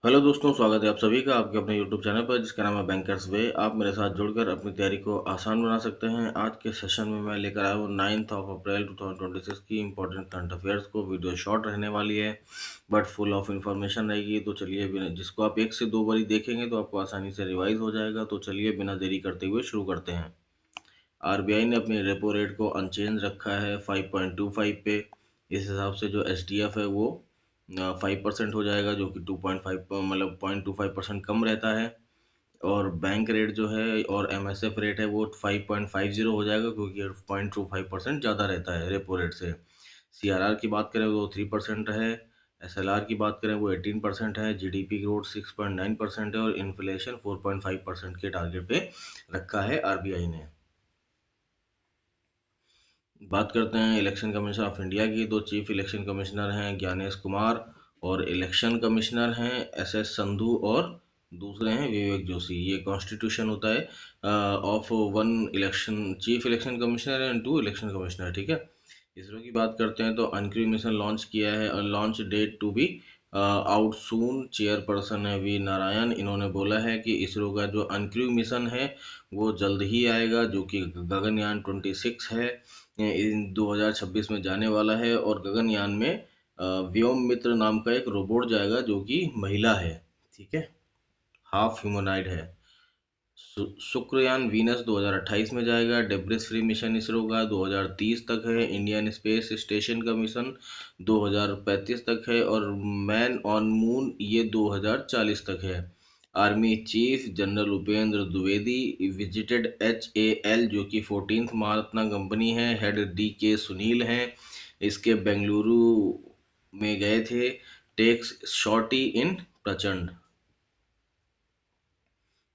Hello दोस्तों, स्वागत है आप सभी का आपके अपने यूट्यूब चैनल पर जिसका नाम है बैंकर्स वे। आप मेरे साथ जुड़कर अपनी तैयारी को आसान बना सकते हैं। आज के सेशन में मैं लेकर आया हूँ 9 अप्रैल 2026 की इंपॉर्टेंट करंट अफेयर्स को। वीडियो शॉर्ट रहने वाली है बट फुल ऑफ इंफॉर्मेशन रहेगी। तो चलिए, बिना जिसको आप 1 से 2 बारी देखेंगे तो आपको आसानी से रिवाइज हो जाएगा। तो चलिए बिना देरी करते हुए शुरू करते हैं। आरबीआई ने अपनी रेपो रेट को अनचेंज रखा है 5.25 पे। इस हिसाब से जो एसडीएफ है वो 5% हो जाएगा, जो कि 2.5 मतलब 0.25% कम रहता है। और बैंक रेट जो है और एमएसएफ रेट है वो 5.50 हो जाएगा, क्योंकि 0.25% ज़्यादा रहता है रेपो रेट से। सीआरआर की बात करें तो 3% है। एसएलआर की बात करें वो 18% है। जीडीपी ग्रोथ 6.9% है और इन्फ्लेशन 4.5% के टारगेट पे रखा है आरबीआई ने। बात करते हैं इलेक्शन कमीशन ऑफ इंडिया की। तो चीफ इलेक्शन कमिश्नर हैं ज्ञानेश कुमार और इलेक्शन कमिश्नर हैं एसएस संधू और दूसरे हैं विवेक जोशी। ये कॉन्स्टिट्यूशन होता है of one election chief election commissioner and 2 election commissioner. ठीक है। इसरो की बात करते हैं तो अनक्रू मिशन लॉन्च किया है और launch date to be out soon. Chairperson है वी नारायण। इन्होंने बोला है कि इसरो का जो अनक्रू मिशन है वो जल्द ही आएगा, जो कि गगनयान 26 है। इन 2026 में जाने वाला है। और गगनयान में व्योम मित्र नाम का एक रोबोट जाएगा जो कि महिला है। ठीक है, हाफ ह्यूमनॉइड है। शुक्रयान वीनस 2028 में जाएगा। डेब्रिस फ्री मिशन इसरो का 2030 तक है। इंडियन स्पेस स्टेशन का मिशन 2035 तक है। और मैन ऑन मून ये 2040 तक है। Army chief general Upendra Dwivedi visited HAL, जो कि 14th महारत्ना कंपनी है। हेड DK सुनील हैं। इसके बेंगलुरु में गए थे। टेक्स शॉर्टी इन प्रचंड।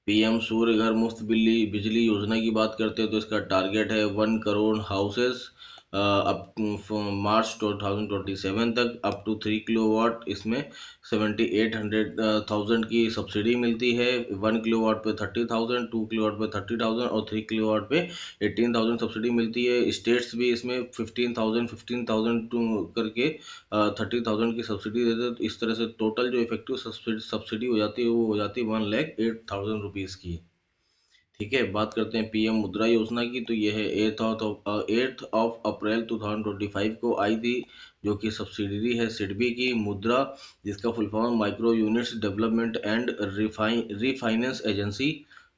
पीएम सूर्य घर मुफ्त बिजली बिजली योजना की बात करते हैं तो इसका टारगेट है 1 करोड़ हाउसेस अप मार्च 2027 तक, अप टू 3 किलोवाट। इसमें 78,000 की सब्सिडी मिलती है। 1 किलोवाट पे 30,000, 2 किलोवाट पे 30,000 और 3 किलोवाट पे 18,000 सब्सिडी मिलती है। स्टेट्स भी इसमें 15,000 करके 30,000 की सब्सिडी देते हैं। तो इस तरह से टोटल जो इफेक्टिव सब्सिडी हो जाती है वो हो जाती है 1,08,000 रुपीज़ की। ठीक है। बात करते हैं पीएम मुद्रा योजना की। तो ये है 8 अप्रैल 2025 को आई थी, जो कि सब्सिडरी है सिडबी की। मुद्रा, जिसका full form micro units development and refinance agency.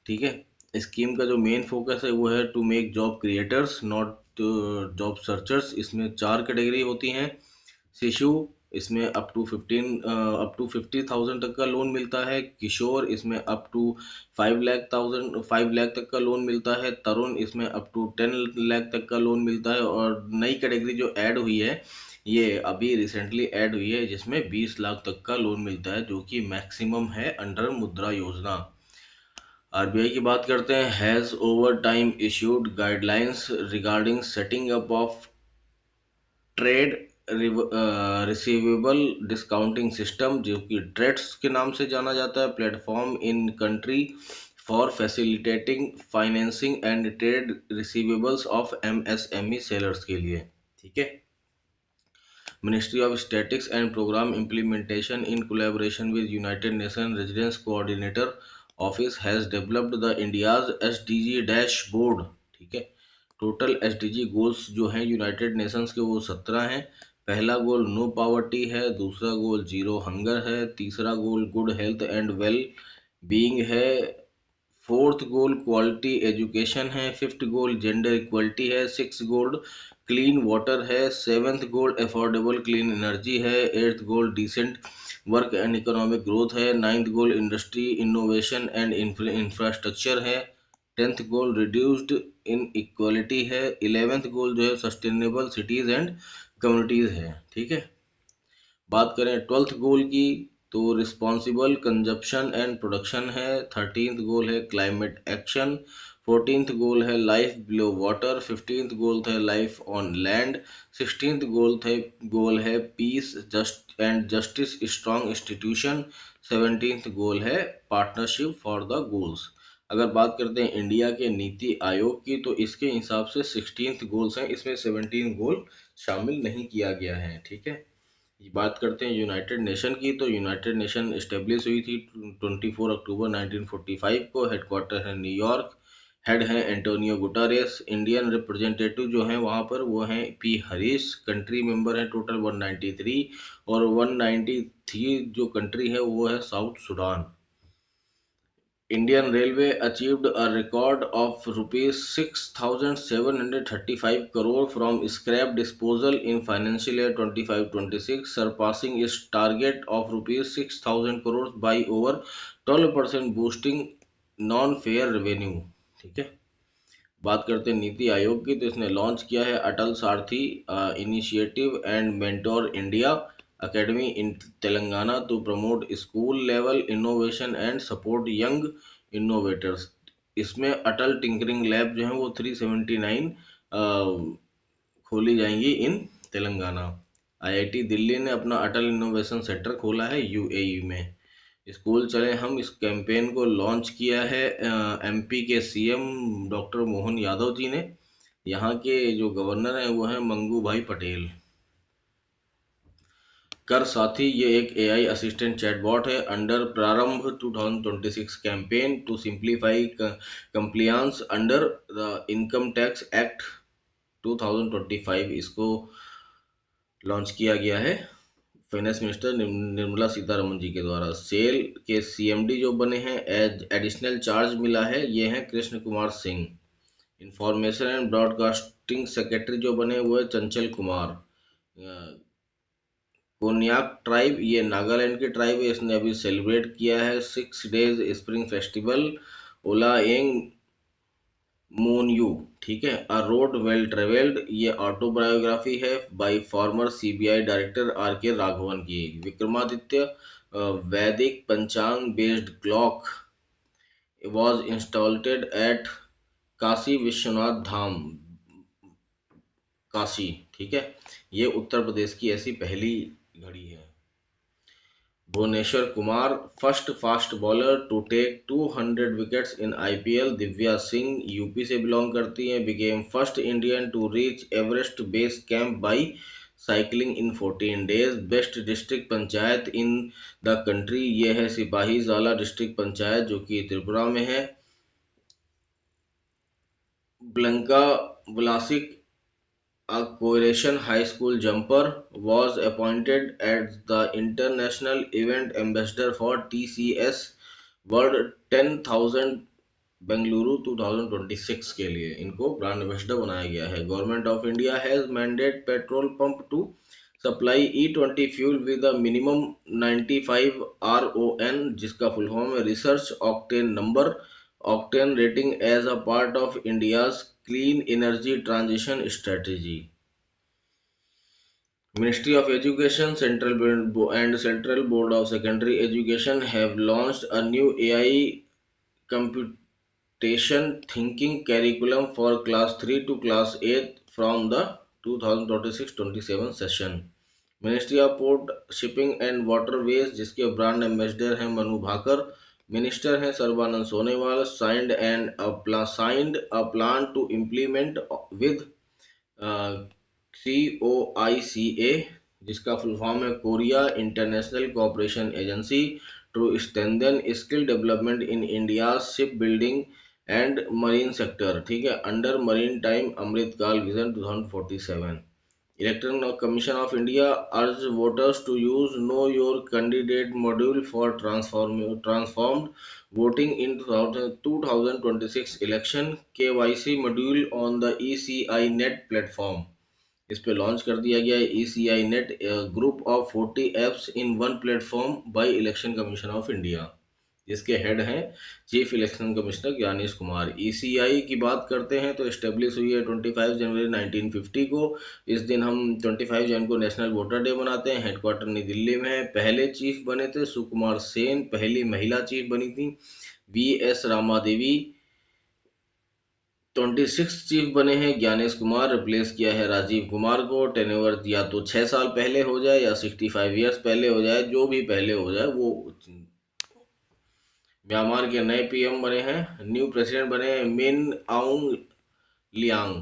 ठीक है। स्कीम का जो मेन फोकस है वो है to make job creators not job searchers. इसमें 4 कैटेगरी होती हैं। शिशु, इसमें अप टू 50,000 तक का लोन मिलता है। किशोर, इसमें अप टू 5 लाख तक का लोन मिलता है। तरुण, इसमें अप टू 10 लाख तक का लोन मिलता है। और नई कैटेगरी जो ऐड हुई है, ये अभी रिसेंटली ऐड हुई है, जिसमें 20 लाख तक का लोन मिलता है, जो कि मैक्सिमम है अंडर मुद्रा योजना। आरबीआई की बात करते हैं। Has over time issued guidelines regarding setting up of trade receivable discounting system, जो कि ट्रेड्स के नाम से जाना जाता है, platform in country for facilitating financing and trade receivables of MSME sellers के लिए। ठीक है। Ministry of statics and programme implementation in collaboration with United Nation residence coordinator office has developed the India's SDG dashboard. ठीक है। Total SDG goals जो हैं United Nations के वो 17 हैं। पहला गोल नो पावर्टी है। दूसरा गोल जीरो हंगर है। तीसरा goal good health and well being है। फोर्थ गोल क्वालिटी एजुकेशन है। फिफ्थ गोल जेंडर इक्वलिटी है। सिक्स गोल क्लीन वाटर है। Seventh goal affordable clean energy है। Eighth goal decent work and economic growth है। Ninth goal industry innovation and infrastructure है। Tenth goal reduced inequality है। 11th गोल जो है sustainable cities and communities है। ठीक है। बात करें 12th गोल की तो रिस्पॉन्सिबल कंजप्शन एंड प्रोडक्शन है। 13th गोल है क्लाइमेट एक्शन। 14th गोल है लाइफ बिलो वाटर। 15th गोल है life on land. 16th goal है peace just and justice strong institution. 17th goal है पार्टनरशिप फॉर द गोल्स। अगर बात करते हैं इंडिया के नीति आयोग की तो इसके हिसाब से 16th गोल्स हैं, इसमें 17 गोल शामिल नहीं किया गया है। ठीक है। बात करते हैं यूनाइटेड नेशन की, तो यूनाइटेड नेशन इस्टेब्लिश हुई थी 24 अक्टूबर 1945 को। हेडक्वार्टर है न्यूयॉर्क। हेड है एंटोनियो गुटारेस। इंडियन रिप्रेजेंटेटिव जो हैं वहाँ पर वो हैं पी हरीश। कंट्री मेंबर हैं टोटल 193, और 193 जो कंट्री है वो है south Sudan. Indian Railway achieved a record of rupees 6,735 crore from scrap disposal in financial year 25-26, surpassing its target of rupees 6,000 crores by over 12%, boosting non-fare revenue। ठीक है। बात करते हैं नीति आयोग की, तो इसने लॉन्च किया है Atal Sarathi initiative and mentor India academy in Telangana to promote school level innovation and support young innovators. इसमें अटल टिंकरिंग लैब जो है वो 379 खोली जाएंगी इन तेलंगाना। आईआईटी दिल्ली ने अपना अटल इनोवेशन सेंटर खोला है यूएई में। स्कूल चले हम इस कैंपेन को लॉन्च किया है एमपी के सीएम डॉक्टर मोहन यादव जी ने। यहाँ के जो गवर्नर हैं वो हैं मंगू भाई पटेल। कर साथी ये एक एआई असिस्टेंट चैटबॉट है under Prarambh 2026 campaign to simplify compliance under the income tax act 2025। इसको लॉन्च किया गया है फाइनेंस मिनिस्टर निर्मला सीतारमन जी के द्वारा। सेल के सीएमडी जो बने हैं एज एडिशनल चार्ज मिला है ये हैं Krishna Kumar Singh. Information and broadcasting secretary जो बने वो है चंचल कुमार। कोन्याक ट्राइब ये नागालैंड की ट्राइब है, इसने अभी सेलिब्रेट किया है 6 डेज स्प्रिंग फेस्टिवल ओला एंग मून यू। ठीक है। अ रोड वेल ट्रेवल्ड ये ऑटोबायोग्राफी है by former CBI director R K Raghavan की। Vikramaditya Vedic panchang based clock was installed at Kashi Vishwanath Dham Kashi. ठीक है। ये उत्तर प्रदेश की ऐसी पहली घड़ी है। Bhuvneshwar Kumar first fast bowler to take 200 wickets in IPL. Divya Singh UP से बिलोंग करती हैं। Became first Indian to reach Everest base camp by cycling in 14 days. Best district panchayat in the country ये है सिपाहीजाला डिस्ट्रिक्ट पंचायत जो कि त्रिपुरा में है। ब्लंका व्लासिक a Croatian high school jumper was appointed as the international event ambassador for TCS World 10,000 Bengaluru 2026 के लिए इनको brand ambassador बनाया गया है। Government of India has mandate petrol pump to supply E20 fuel with a minimum 95 RON जिसका full form है research octane number octane rating as a part of India's clean energy transition strategy. Ministry of Education, Central Board of Secondary Education have launched a new AI computation thinking curriculum for class 3 to class 8 from the 2026-27 session. Ministry of Port, Shipping and Waterways जिसके brand ambassador हैं Manu Bhaker. Minister हैं Sarbananda Sonowal. signed a plan to implement with COICA जिसका full form है Korea International Cooperation Agency to strengthen skill development in India ship building and marine sector. ठीक है। Under maritime Amritkaal vision 2047। Electoral commission of India urge voters to use know your candidate module for transformed voting in 2026 election. KYC module on the ECI net platform इस पे launch कर दिया गया है। ECI net group of 40 apps in one platform by election commission of India जिसके head हैं chief election commissioner Gyanesh Kumar. ECI की बात करते हैं तो इस्टेब्लिश हुई है 25 जनवरी 1950 को। इस दिन हम 25 जनवरी को नेशनल वोटर डे मनाते हैं। हेडक्वार्टर नई दिल्ली में है। पहले चीफ बने थे सुकुमार सेन, पहली महिला चीफ बनी थी VS रामादेवी। 26 चीफ बने हैं ज्ञानेश कुमार, रिप्लेस किया है राजीव कुमार को। टेन्योर या तो 6 साल पहले हो जाए या 65 ईयर्स पहले हो जाए, जो भी पहले हो जाए वो। म्यांमार के नए पीएम बने हैं, न्यू प्रेसिडेंट बने हैं मिन आउंग लियांग।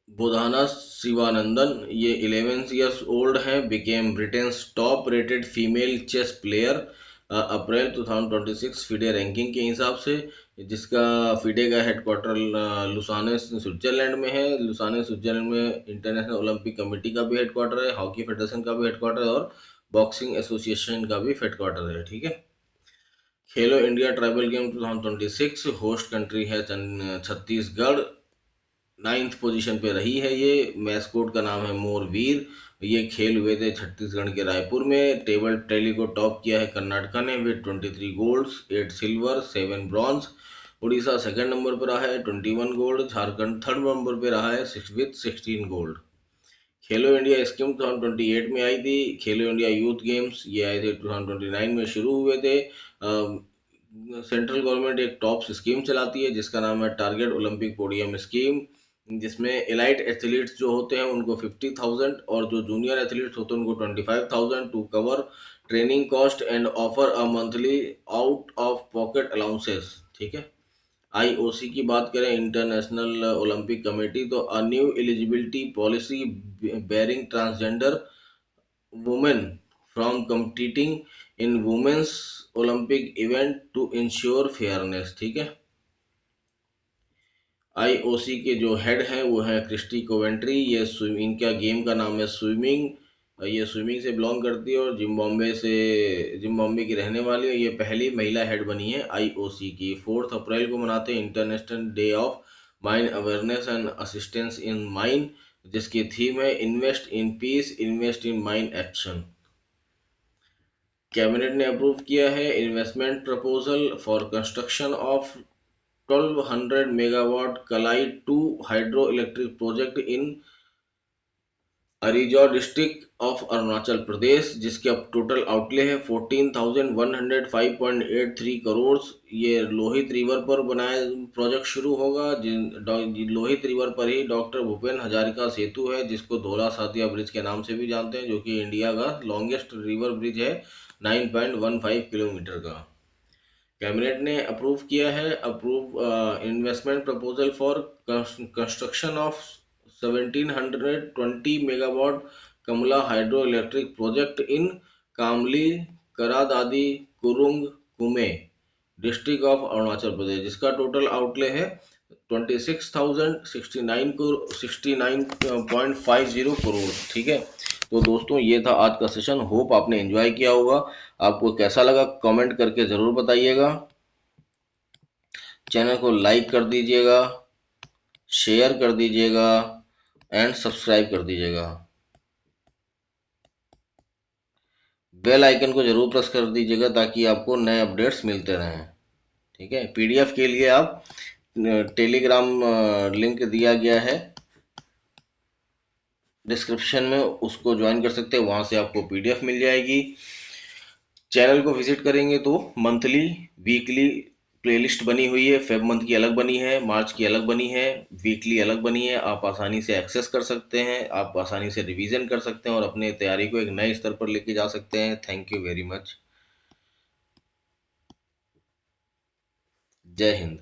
बुधाना शिवानंदन, ये 11 ईयर्स ओल्ड हैं, became Britain's top rated female chess player April 2026 FIDE ranking के हिसाब से, जिसका फिडे का हेडक्वार्टर लुसाने स्विट्जरलैंड में है। लुसाने स्विट्जरलैंड में इंटरनेशनल ओलंपिक कमेटी का भी हेडक्वार्टर है, हॉकी फेडरेशन का भी हेडक्वार्टर है और बॉक्सिंग एसोसिएशन का भी हेडक्वार्टर है। ठीक है। खेलो India tribal game 2026 host country है छत्तीसगढ़, 9th पोजीशन पे रही है ये। मैस्कोट का नाम है मोरवीर। ये खेल हुए थे छत्तीसगढ़ के रायपुर में। टेबल टैली को टॉप किया है कर्नाटका ने with 23 golds, 8 silver, 7 bronze. Odisha second number पर रहा है 21 गोल्ड। झारखंड थर्ड नंबर पे रहा है with 16 gold. Khelo India scheme 2028 में आई थी। खेलो इंडिया यूथ गेम्स ये आए थे 2029 में शुरू हुए थे। सेंट्रल गवर्नमेंट एक टॉप स्कीम चलाती है जिसका नाम है टारगेट ओलंपिक पोडियम स्कीम, जिसमें एलाइट एथलीट्स जो होते हैं उनको 50,000 और जो जूनियर एथलीट्स होते हैं उनको 25,000 to cover training cost and offer a monthly out of pocket allowances. ठीक है। आईओसी की बात करें, इंटरनेशनल ओलंपिक कमेटी, तो a new eligibility policy barring transgender women from competing in women's Olympic event to ensure fairness. ठीक है। IOC के जो हेड हैं वो है क्रिस्टी कोवेंट्री। ये इनका गेम का नाम है स्विमिंग। ये स्विमिंग से बिलोंग करती है और जिम्बाब्वे की रहने वाली है। ये पहली महिला हेड बनी है आईओसी की। 4 अप्रैल को मनाते हैं international day of mine awareness and assistance in mine, जिसकी थीम है invest in peace, invest in mine action. Cabinet ने अप्रूव किया है investment proposal for construction of 1200 megawatt Kalai 2 hydro electric project in Anjaw district of Arunachal Pradesh, जिसके अब total outlay है 14,105.83 करोड़। ये Lohit river पर बनाया प्रोजेक्ट शुरू होगा। लोहित रिवर पर ही डॉक्टर भूपेन हजारिका सेतु है, जिसको धौला सादिया ब्रिज के नाम से भी जानते हैं, जो कि इंडिया का लॉन्गेस्ट रिवर ब्रिज है 9.15 किलोमीटर का। कैबिनेट ने अप्रूव किया है investment proposal for construction of 1720 megawatt Kamla hydro electric project in Kamle Kra Daadi Kurung Kumey district of Arunachal Pradesh, जिसका टोटल आउटले है 26,069.50 करोड़। ठीक है। तो दोस्तों ये था आज का सेशन। होप आपने एंजॉय किया होगा। आपको कैसा लगा कमेंट करके ज़रूर बताइएगा। चैनल को लाइक कर दीजिएगा, शेयर कर दीजिएगा एंड सब्सक्राइब कर दीजिएगा। बेल आइकन को जरूर प्रेस कर दीजिएगा ताकि आपको नए अपडेट्स मिलते रहें। ठीक है। पीडीएफ के लिए आप टेलीग्राम लिंक दिया गया है डिस्क्रिप्शन में, उसको ज्वाइन कर सकते हैं, वहाँ से आपको पीडीएफ मिल जाएगी। चैनल को विजिट करेंगे तो मंथली वीकली प्लेलिस्ट बनी हुई है। फेब मंथ की अलग बनी है, मार्च की अलग बनी है, वीकली अलग बनी है। आप आसानी से एक्सेस कर सकते हैं, आप आसानी से रिवीजन कर सकते हैं और अपने तैयारी को एक नए स्तर पर लेके जा सकते हैं। Thank you very much. जय हिंद।